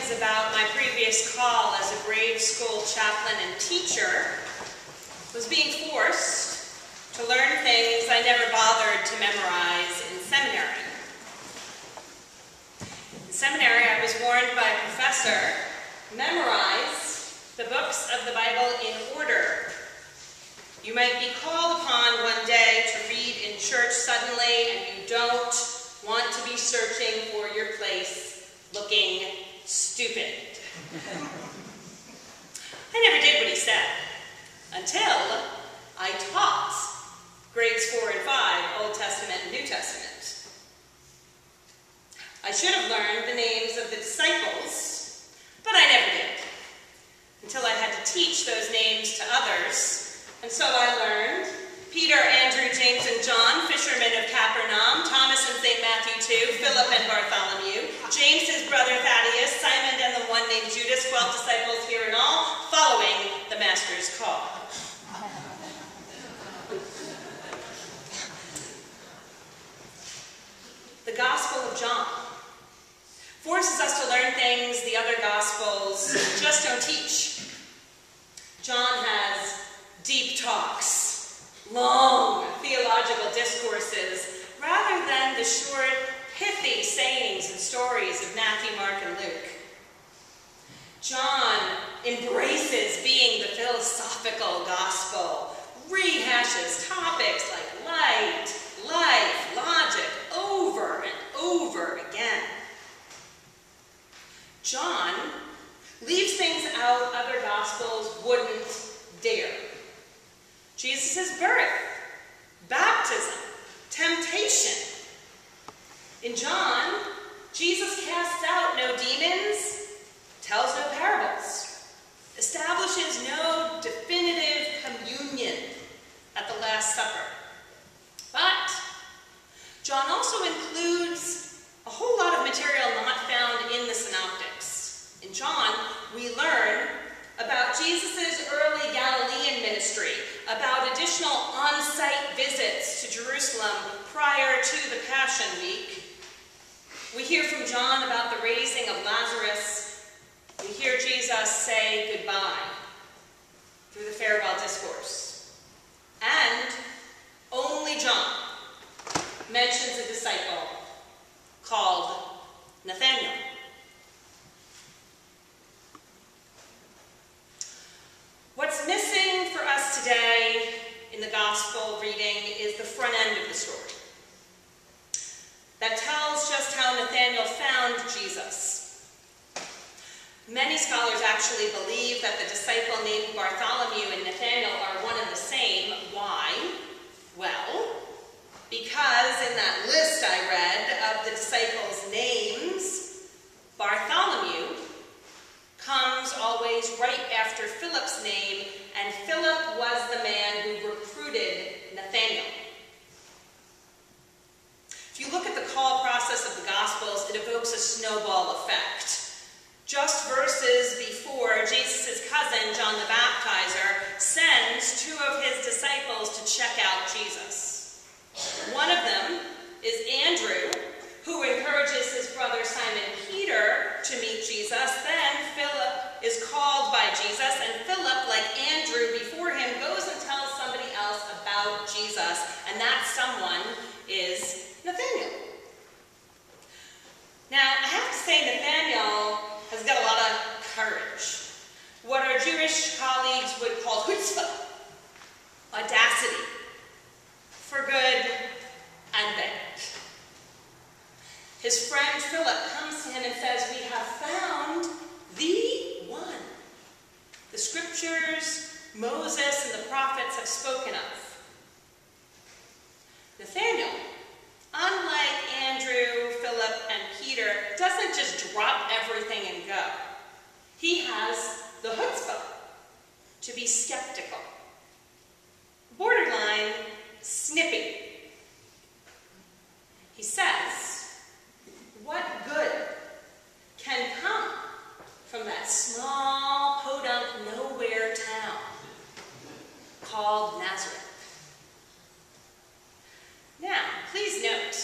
memories about my previous call as a grade school chaplain and teacher was being forced to learn things I never bothered to memorize in seminary. In seminary, I was warned by a professor, memorize the books of the Bible in order. You might be called upon one day to read in church suddenly, and you don't want to be searching for your place looking stupid. I never did what he said until I taught grades 4 and 5, Old Testament and New Testament. I should have learned the names of the disciples, but I never did, until I had to teach those names to others. And so I learned Peter, Andrew, James, and John, fishermen of Capernaum, Thomas and St. Matthew too, Philip and Bartholomew, James his brother Thaddeus, Simon and the one named Judas, 12 disciples here in all, following the Master's call. The Gospel of John forces us to learn things the other Gospels just don't teach. John has deep talks, long theological discourses, rather than the short, pithy sayings and stories of Matthew, Mark, and Luke. John embraces being the philosophical gospel, rehashes topics like light, life, logic, over and over again. John leaves things out other gospels wouldn't dare. Jesus' birth, baptism, temptation. In John, Jesus casts out no demons, tells no parables, establishes no definitive communion at the Last Supper. But John also includes a whole lot of material not found in the Synoptics. In John, we learn about Jesus' early Galilean ministry, about additional on-site visits to Jerusalem prior to the Passion Week. We hear from John about the raising of Lazarus. We hear Jesus say goodbye through the farewell discourse. And only John mentions a disciple called Nathanael. What's missing for us today in the gospel reading is the front end of the story that tells just how Nathanael found Jesus. Many scholars actually believe that the disciple named Bartholomew and Nathanael are one and the same. Why? Well, because in that list I read of the disciples' names, Bartholomew comes always right after Philip's name, and Philip was the man who recruited Nathanael. If you look at the call process of the Gospels, it evokes a snowball effect. Just verses before, Jesus' cousin, John the Baptizer, sends 2 of his disciples to check out Jesus. One of them is Andrew, who encourages his brother Simon Peter to meet Jesus. Then Philip is called by Jesus, and Philip, like Andrew before him, goes and tells somebody else about Jesus, and that someone is Nathanael. Now, I have to say Nathanael has got a lot of courage. What our Jewish colleagues would call chutzpah, audacity, for good and bad. His friend Philip comes to him and says, "We have found the one the scriptures, Moses, and the prophets have spoken of." Nathanael, unlike Andrew, Philip, and Peter, doesn't just drop everything and go. He has the chutzpah to be skeptical, borderline snippy. He says, "What good can come from that small, podunk, nowhere town called Nazareth?" Now, please note,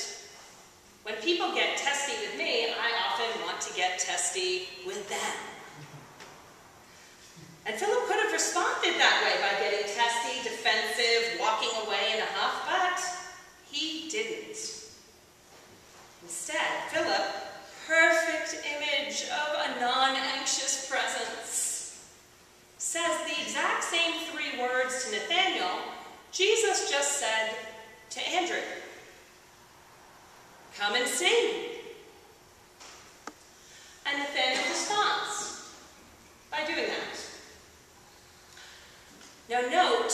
when people get testy with me, I often want to get testy bestie with them. And Philip could have responded that way by getting testy, defensive, walking away in a huff, but he didn't. Instead, Philip, perfect image of a non-anxious presence, says the exact same 3 words to Nathanael Jesus just said to Andrew. Come and see. And Nathanael responds by doing that. Now note,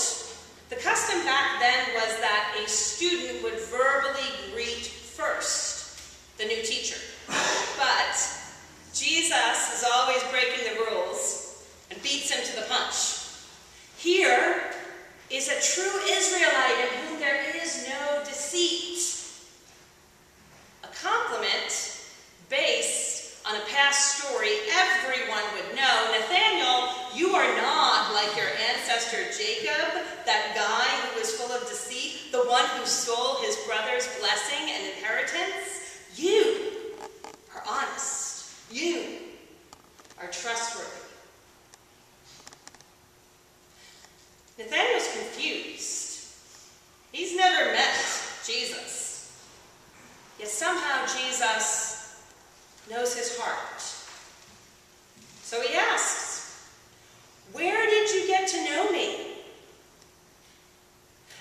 the custom back then was that a student would verbally greet first the new teacher. But Jesus is always breaking the rules and beats him to the punch. Here is a true Israelite in whom there is no deceit. A compliment based on a past story everyone would know. Nathanael, you are not like your ancestor Jacob, that guy who was full of deceit, the one who stole his brother's blessing and inheritance. You are honest. You are trustworthy. Nathanael's confused. He's never met Jesus. Yet somehow Jesus knows his heart. So he asks, "Where did you get to know me?"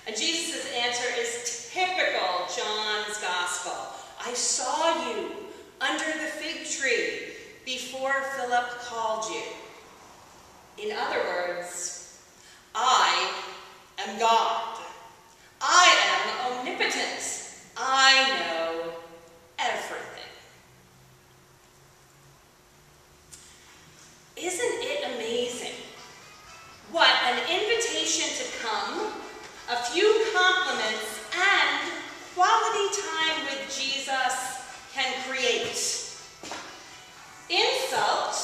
And Jesus' answer is typical John's gospel. I saw you under the fig tree before Philip called you. In other words, I am God. I am omnipotent. I know everything. Isn't it amazing what an invitation to come, a few compliments, and quality time with Jesus can create? Insult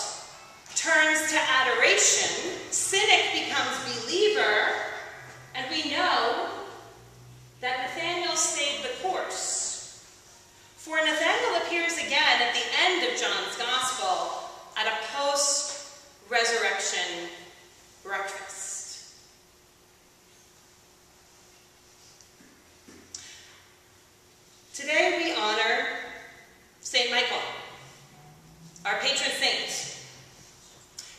turns to adoration, cynic becomes believer, and we know that Nathanael stayed the course. For Nathanael appears again at the end of John's Gospel at a post-resurrection breakfast. Today we honor St. Michael, our patron saint.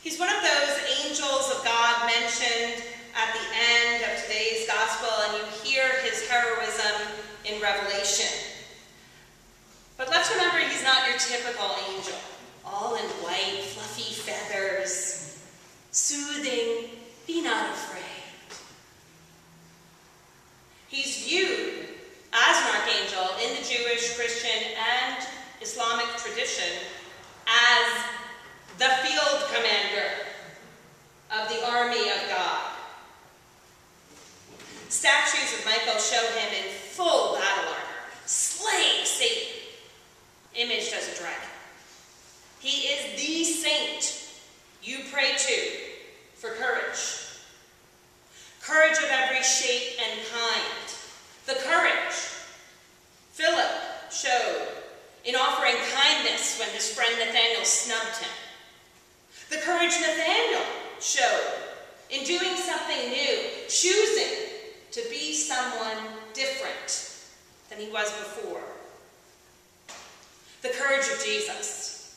He's one of those angels of God mentioned at the end of today's gospel, and you hear his heroism in Revelation. But let's remember he's not your typical angel, all in white, fluffy feathers, soothing, be not afraid. He's viewed as an archangel in the Jewish, Christian, and Islamic tradition as the field commander of the army of God. Statues of Michael show him in full battle armor, slaying Satan, imaged as a dragon. He is the saint you pray to for courage. Courage of every shape and kind. The courage Philip showed in offering kindness when his friend Nathanael snubbed him. The courage Nathanael showed in doing something new, choosing to be someone different than he was before. The courage of Jesus,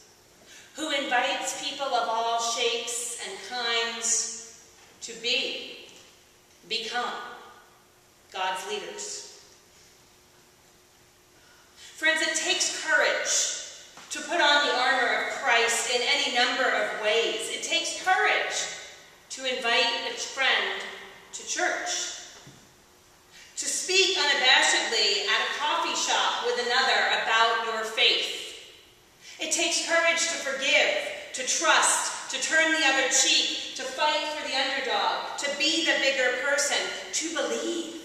who invites people of all shapes and kinds to become God's leaders. Friends, it takes courage to put on the armor of Christ in any number of ways. It takes courage to invite a friend to church, to speak unabashedly at a coffee shop with another about your faith. It takes courage to forgive, to trust, to turn the other cheek, to fight for the underdog, to be the bigger person, to believe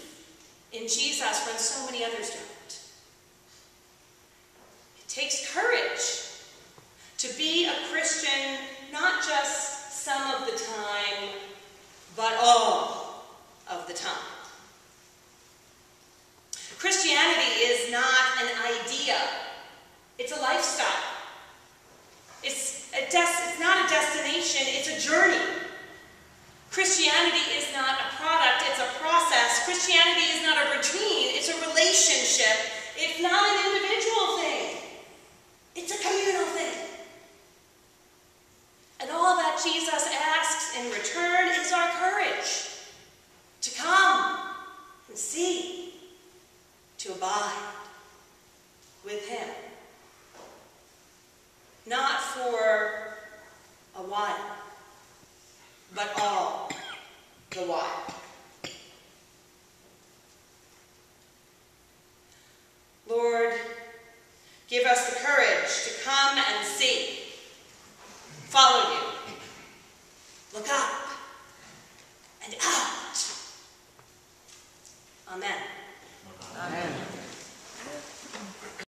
in Jesus when so many others don't. It takes courage to be a Christian not just some of the time, but all of the time. Christianity is not an idea, it's a lifestyle. It's not a destination, it's a journey. Christianity is not a product, it's a process. Christianity is not a routine, it's a relationship. It's not